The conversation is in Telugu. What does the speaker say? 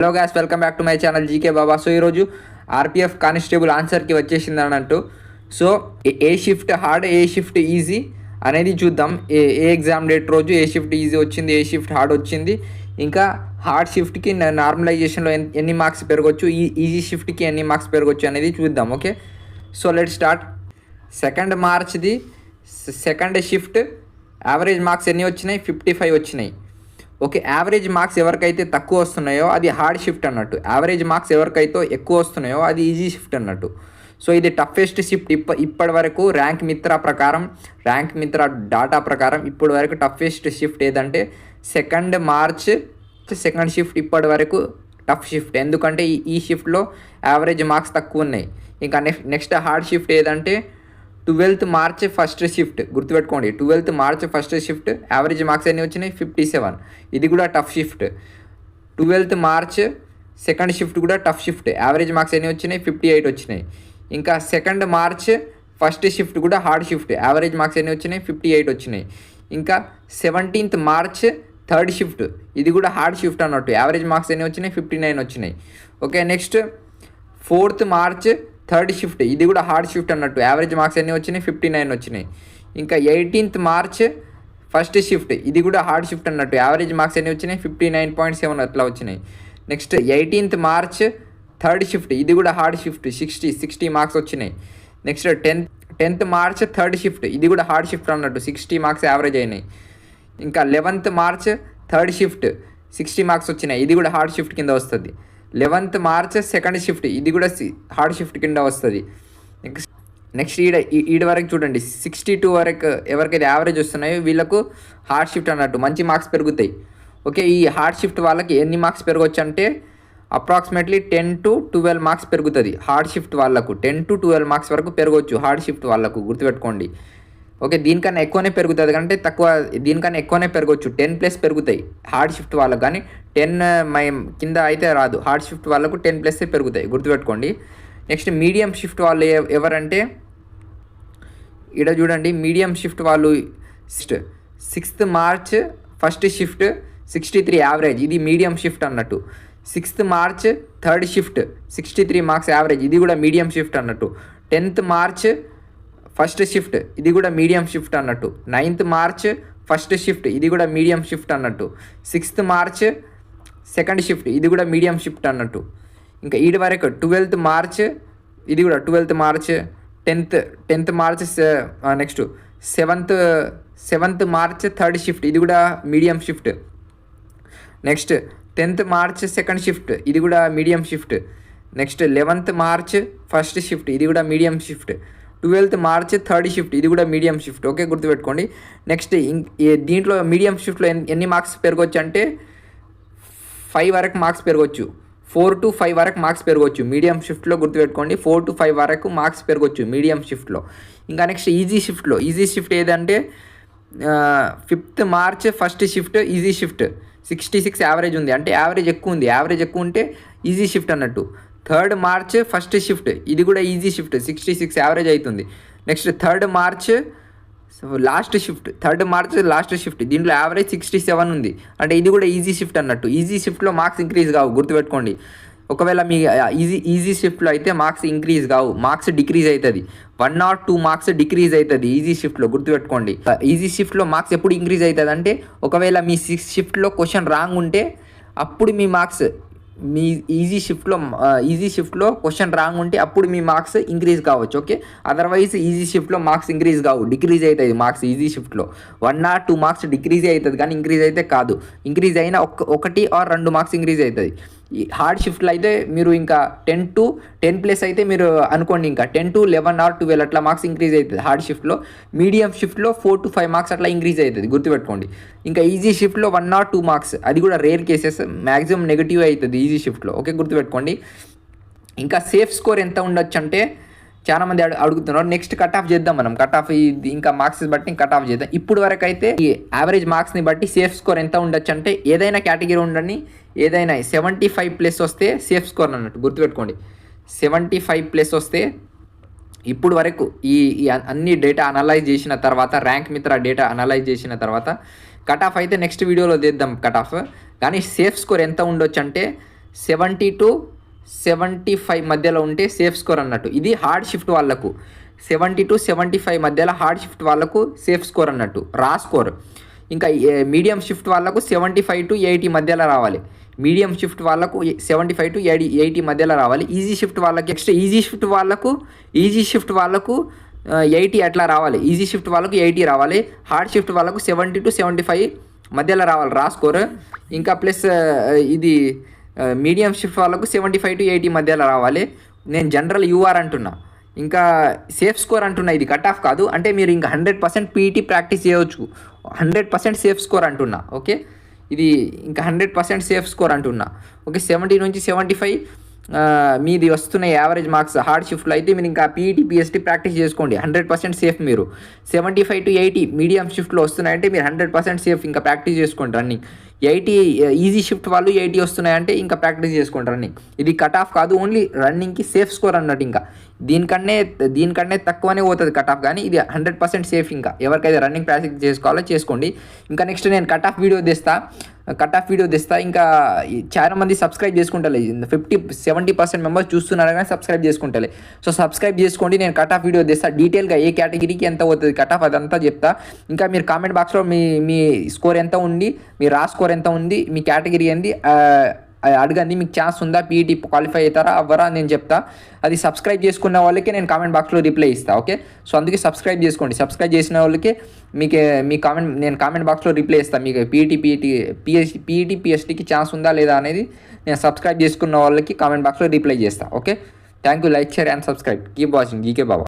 Hello guys, welcome back to my channel GK Baba. So ఈరోజు ఆర్పిఎఫ్ కానిస్టేబుల్ ఆన్సర్కి వచ్చేసింది అన్నట్టు. సో ఏ షిఫ్ట్ హార్డ్, ఏ షిఫ్ట్ ఈజీ అనేది చూద్దాం. ఏ ఎగ్జామ్ డేట్ రోజు ఏ షిఫ్ట్ ఈజీ వచ్చింది, ఏ షిఫ్ట్ హార్డ్ వచ్చింది, ఇంకా హార్డ్ షిఫ్ట్కి నార్మలైజేషన్లో ఎన్ని మార్క్స్ పెరగవచ్చు, ఈజీ షిఫ్ట్కి ఎన్ని మార్క్స్ పెరగవచ్చు అనేది చూద్దాం. Okay, so let start. 2 మార్చ్ది సెకండ్ షిఫ్ట్ యావరేజ్ మార్క్స్ ఎన్ని వచ్చినాయి? 55 వచ్చినాయి. ఓకే, యావరేజ్ మార్క్స్ ఎవరికైతే తక్కువ వస్తున్నాయో అది హార్డ్ షిఫ్ట్ అన్నట్టు. యావరేజ్ మార్క్స్ ఎవరికైతే ఎక్కువ వస్తున్నాయో అది ఈజీ షిఫ్ట్ అన్నట్టు. సో ఇది టఫెస్ట్ షిఫ్ట్ ఇప్పటి వరకు ర్యాంక్ మిత్ర డాటా ప్రకారం ఇప్పటి వరకు టఫెస్ట్ షిఫ్ట్ ఏదంటే 2 మార్చ్ సెకండ్ షిఫ్ట్ ఇప్పటి వరకు టఫ్ షిఫ్ట్. ఎందుకంటే ఈ షిఫ్ట్లో యావరేజ్ మార్క్స్ తక్కువ ఉన్నాయి. ఇంకా నెక్స్ట్ హార్డ్ షిఫ్ట్ ఏదంటే 12th మార్చ్ ఫస్ట్ షిఫ్ట్. గుర్తుపెట్టుకోండి, 12th March first shift average marks ఎన్ని వచ్చినాయి? 57. ఇది కూడా tough shift. 12th March second shift కూడా టఫ్ షిఫ్ట్. యావరేజ్ మార్క్స్ ఎన్ని వచ్చినాయి? 58 వచ్చినాయి. ఇంకా 2 మార్చ్ ఫస్ట్ షిఫ్ట్ కూడా హార్డ్ షిఫ్ట్. యావరేజ్ మార్క్స్ ఎన్ని వచ్చినాయి? 58 వచ్చినాయి. ఇంకా 17th మార్చ్ థర్డ్ షిఫ్ట్. ఇది కూడా హార్డ్ షిఫ్ట్ అన్నట్టు. యావరేజ్ మార్క్స్ ఎన్ని వచ్చినాయి? 59 వచ్చినాయి. Okay, next 4th March third shift. ఇది కూడా హార్డ్ షిఫ్ట్ అన్నట్టు. యావరేజ్ మార్క్స్ ఎన్ని వచ్చినాయి? 59 వచ్చినాయి. ఇంకా 18th మార్చ్ ఫస్ట్ షిఫ్ట్. ఇది కూడా హార్డ్ షిఫ్ట్ అన్నట్టు. యావరేజ్ మార్క్స్ ఎన్ని వచ్చినాయి? 59.7 అట్లా వచ్చినాయి. Next 18th March third shift. ఇది కూడా హార్డ్ షిఫ్ట్. 60 మార్క్స్ వచ్చినాయి. Next 10th March third shift. ఇది కూడా హార్డ్ షిఫ్ట్ అన్నట్టు. 60 మార్క్స్ యావరేజ్ అయినాయి. ఇంకా 11th March third shift. 60 marks వచ్చినాయి. ఇది కూడా హార్డ్ షిఫ్ట్ కింద వస్తుంది. 11th March second shift. ఇది కూడా హార్డ్ షిఫ్ట్ కింద వస్తుంది. నెక్స్ట్ ఈడ వరకు చూడండి, 62 వరకు ఎవరికైతే యావరేజ్ వస్తున్నాయో వీళ్ళకు హార్డ్ షిఫ్ట్ అన్నట్టు. మంచి మార్క్స్ పెరుగుతాయి. ఓకే, ఈ హార్డ్ షిఫ్ట్ వాళ్ళకి ఎన్ని మార్క్స్ పెరగవచ్చు అంటే అప్రాక్సిమేట్లీ 10 to 12 మార్క్స్ పెరుగుతుంది. హార్డ్ షిఫ్ట్ వాళ్ళకు 10 to 12 మార్క్స్ వరకు పెరగవచ్చు హార్డ్ షిఫ్ట్ వాళ్ళకు. గుర్తుపెట్టుకోండి. ఓకే, దీనికన్నా ఎక్కువనే పెరుగుతుంది కంటే తక్కువ, దీనికన్నా ఎక్కువనే పెరగవచ్చు. 10+ పెరుగుతాయి హార్డ్ షిఫ్ట్ వాళ్ళకు. కానీ 10 కింద అయితే రాదు. హార్డ్ షిఫ్ట్ వాళ్ళకు 10+ పెరుగుతాయి. గుర్తుపెట్టుకోండి. నెక్స్ట్ మీడియం షిఫ్ట్ వాళ్ళు ఎవరంటే ఇక్కడ చూడండి, మీడియం షిఫ్ట్ వాళ్ళు 6th March first shift 63 average. ఇది మీడియం షిఫ్ట్ అన్నట్టు. 6th March third shift 63 marks average. ఇది కూడా మీడియం షిఫ్ట్ అన్నట్టు. 10th March first shift. ఇది కూడా మీడియం షిఫ్ట్ అన్నట్టు. 9th March first shift. ఇది కూడా మీడియం షిఫ్ట్ అన్నట్టు. 6th March second shift. ఇది కూడా మీడియం షిఫ్ట్ అన్నట్టు. ఇంకా ఈడ వరకు 12th మార్చ్. ఇది కూడా 12th March. 10th March. Next 7th March third shift. ఇది కూడా medium shift. Next 10th March second shift. ఇది కూడా medium shift. Next 11th March first shift. ఇది కూడా medium shift. 12th March third shift. ఇది కూడా మీడియం షిఫ్ట్. ఓకే, గుర్తుపెట్టుకోండి. నెక్స్ట్ దీంట్లో మీడియం షిఫ్ట్లో ఎన్ని మార్క్స్ పెరగవచ్చు అంటే 5 వరకు మార్క్స్ పెరగవచ్చు. 4 to 5 వరకు మార్క్స్ పెరగవచ్చు మీడియం షిఫ్ట్లో. గుర్తుపెట్టుకోండి, 4 to 5 వరకు మార్క్స్ పెరగవచ్చు మీడియం షిఫ్ట్లో. ఇంకా నెక్స్ట్ ఈజీ షిఫ్ట్ ఏదంటే 5th March first shift easy shift. 66 average ఉంది, అంటే యావరేజ్ ఎక్కువ ఉంది. యావరేజ్ ఎక్కువ ఉంటే ఈజీ షిఫ్ట్ అన్నట్టు. 3rd March first shift. ఇది కూడా ఈజీ షిఫ్ట్. 66 యావరేజ్ అవుతుంది. Next 3rd March last shift. 3rd March last shift. దీంట్లో యావరేజ్ 67 ఉంది, అంటే ఇది కూడా ఈజీ షిఫ్ట్ అన్నట్టు. ఈజీ షిఫ్ట్లో మార్క్స్ ఇంక్రీజ్ కావు. గుర్తుపెట్టుకోండి. ఒకవేళ మీ ఈజీ షిఫ్ట్లో అయితే మార్క్స్ ఇంక్రీజ్ కావు, మార్క్స్ డిక్రీజ్ అవుతుంది. 1 or 2 మార్క్స్ డిక్రీజ్ అవుతుంది ఈజీ షిఫ్ట్లో. గుర్తుపెట్టుకోండి. ఈజీ షిఫ్ట్లో మార్క్స్ ఎప్పుడు ఇంక్రీజ్ అవుతుంది అంటే ఒకవేళ మీ 6th షిఫ్ట్లో క్వశ్చన్ రాంగ్ ఉంటే అప్పుడు మీ మార్క్స్, మీ ఈజీ షిఫ్ట్లో క్వశ్చన్ రాంగ్ ఉంటే అప్పుడు మీ మార్క్స్ ఇంక్రీజ్ కావచ్చు. ఓకే, అదర్వైజ్ ఈజీ షిఫ్ట్లో మార్క్స్ ఇంక్రీజ్ కావు, డిక్రీజ్ అవుతుంది మార్క్స్. ఈజీ షిఫ్ట్లో 1 or 2 మార్క్స్ డిక్రీజ్ అవుతుంది, కానీ ఇంక్రీజ్ అయితే కాదు. ఇంక్రీజ్ అయినా 1 or 2 మార్క్స్ ఇంక్రీజ్ అవుతుంది. ఈ హార్డ్ షిఫ్ట్లో అయితే మీరు ఇంకా 10 to 10+ అయితే మీరు అనుకోండి, ఇంకా 10 to 11 or 12 అట్లా మార్క్స్ ఇంక్రీజ్ అవుతుంది హార్డ్ షిఫ్ట్లో. మీడియం షిఫ్ట్లో 4 to 5 మార్క్స్ అట్లా ఇంక్రీజ్ అవుతుంది. గుర్తుపెట్టుకోండి. ఇంకా ఈజీ షిఫ్ట్లో 1 or 2 మార్క్స్, అది కూడా రేర్ కేసెస్, మ్యాక్సిమం నెగిటివ్ అవుతుంది ఈజీ షిఫ్ట్లో. ఓకే, గుర్తుపెట్టుకోండి. ఇంకా సేఫ్ స్కోర్ ఎంత ఉండొచ్చు అంటే చాలామంది అడుగుతున్నారు. నెక్స్ట్ కట్ ఆఫ్ చేద్దాం మనం. కట్ ఆఫ్ ఇంకా మార్క్స్ బట్టి కట్ ఆఫ్ చేద్దాం. ఇప్పుడు వరకు అయితే ఈ యావరేజ్ మార్క్స్ని బట్టి సేఫ్ స్కోర్ ఎంత ఉండొచ్చు అంటే ఏదైనా కేటగిరీ ఉండని, ఏదైనా 75+ వస్తే సేఫ్ స్కోర్ అన్నట్టు. గుర్తుపెట్టుకోండి, 75+ వస్తే ఇప్పుడు వరకు ఈ అన్ని డేటా అనలైజ్ చేసిన తర్వాత, ర్యాంక్ మిత్ర డేటా అనలైజ్ చేసిన తర్వాత కట్ ఆఫ్ అయితే నెక్స్ట్ వీడియోలో తీద్దాం కట్ ఆఫ్. కానీ సేఫ్ స్కోర్ ఎంత ఉండొచ్చు అంటే 70-75 మధ్యలో ఉంటే సేఫ్ స్కోర్ అన్నట్టు. ఇది హార్డ్ షిఫ్ట్ వాళ్ళకు 70-75 మధ్యలో హార్డ్ షిఫ్ట్ వాళ్ళకు సేఫ్ స్కోర్ అన్నట్టు, రా స్కోర్. ఇంకా మీడియం షిఫ్ట్ వాళ్ళకు 75-80 మధ్యలో రావాలి. మీడియం షిఫ్ట్ వాళ్ళకు 75-80 మధ్యలో రావాలి. ఈజీ షిఫ్ట్ వాళ్ళకి నెక్స్ట్ ఈజీ షిఫ్ట్ వాళ్ళకు 80 అట్లా రావాలి. ఈజీ షిఫ్ట్ వాళ్ళకు 80 రావాలి. హార్డ్ షిఫ్ట్ వాళ్ళకు 70-75 మధ్యలో రావాలి రా స్కోర్. ఇంకా ప్లస్ ఇది మీడియం షిఫ్ట్ వాళ్ళకు 75-80 మధ్యలో రావాలి. నేను జనరల్ యూఆర్ అంటున్నా. ఇంకా సేఫ్ స్కోర్ అంటున్నా, ఇది కట్ ఆఫ్ కాదు. అంటే మీరు ఇంకా 100% పీఈటీ ప్రాక్టీస్ చేయవచ్చు, 100% సేఫ్ స్కోర్ అంటున్నా. ఓకే, ఇది ఇంకా 100% సేఫ్ స్కోర్ అంటున్నా. ఓకే, 70-75 మీది వస్తున్న యావరేజ్ మార్క్స్ హార్డ్ షిఫ్ట్లో అయితే మీరు ఇంకా పీఈటీ పిఎస్టీ ప్రాక్టీస్ చేసుకోండి, 100% సేఫ్. మీరు 75-80 మీడియం షిఫ్ట్లో వస్తున్నాయంటే మీరు 100% సేఫ్, ఇంకా ప్రాక్టీస్ చేసుకోండి రన్నింగ్. 80 ఈజీ షిఫ్ట్ వాళ్ళు 80 వస్తున్నాయంటే ఇంకా ప్రాక్టీస్ చేసుకోండి రన్నింగ్. ఇది కట్ ఆఫ్ కాదు, ఓన్లీ రన్నింగ్కి సేఫ్ స్కోర్ అన్నట్టు. ఇంకా దీనికన్నా తక్కువనే పోతుంది కట్ ఆఫ్, కానీ ఇది 100% సేఫ్. ఇంకా ఎవరికైతే రన్నింగ్ ప్రాక్టీస్ చేసుకోవాలో చేసుకోండి. ఇంకా నెక్స్ట్ నేను కట్ ఆఫ్ వీడియో తెస్తా. ఇంకా చాలా మంది సబ్స్క్రైబ్ చేసుకుంటలే, 50-70% మెంబర్స్ చూస్తున్నారు కానీ సబ్స్క్రైబ్ చేసుకుంటలే. సో సబ్స్క్రైబ్ చేసుకోండి. నేను కట్ ఆఫ్ వీడియో తెస్తా, డీటెయిల్గా ఏ కేటగిరీకి ఎంత అవుతుంది కట్ ఆఫ్ అదంతా చెప్తా. ఇంకా మీరు కామెంట్ బాక్స్లో మీ స్కోర్ ఎంత ఉంది, మీ రా స్కోర్ ఎంత ఉంది, మీ కేటగిరీ ఏంది అడగండి. మీకు ఛాన్స్ ఉందా, పీఈటీ క్వాలిఫై అవుతారా అవ్వరా నేను చెప్తా. అది సబ్స్క్రైబ్ చేసుకున్న వాళ్ళకి నేను కామెంట్ బాక్స్లో రిప్లై ఇస్తాను. ఓకే, సో అందుకే సబ్స్క్రైబ్ చేసుకోండి. సబ్స్క్రైబ్ చేసిన వాళ్ళకి నేను కామెంట్ బాక్స్లో రిప్లై ఇస్తాను. మీకు పీఈటీ పిఎస్టీకి ఛాన్స్ ఉందా లేదా అనేది నేను సబ్స్క్రైబ్ చేసుకున్న వాళ్ళకి కామెంట్ బాక్స్లో రిప్లై చేస్తాను. Okay, thank you. Like, share and subscribe. Keep watching GK Baba.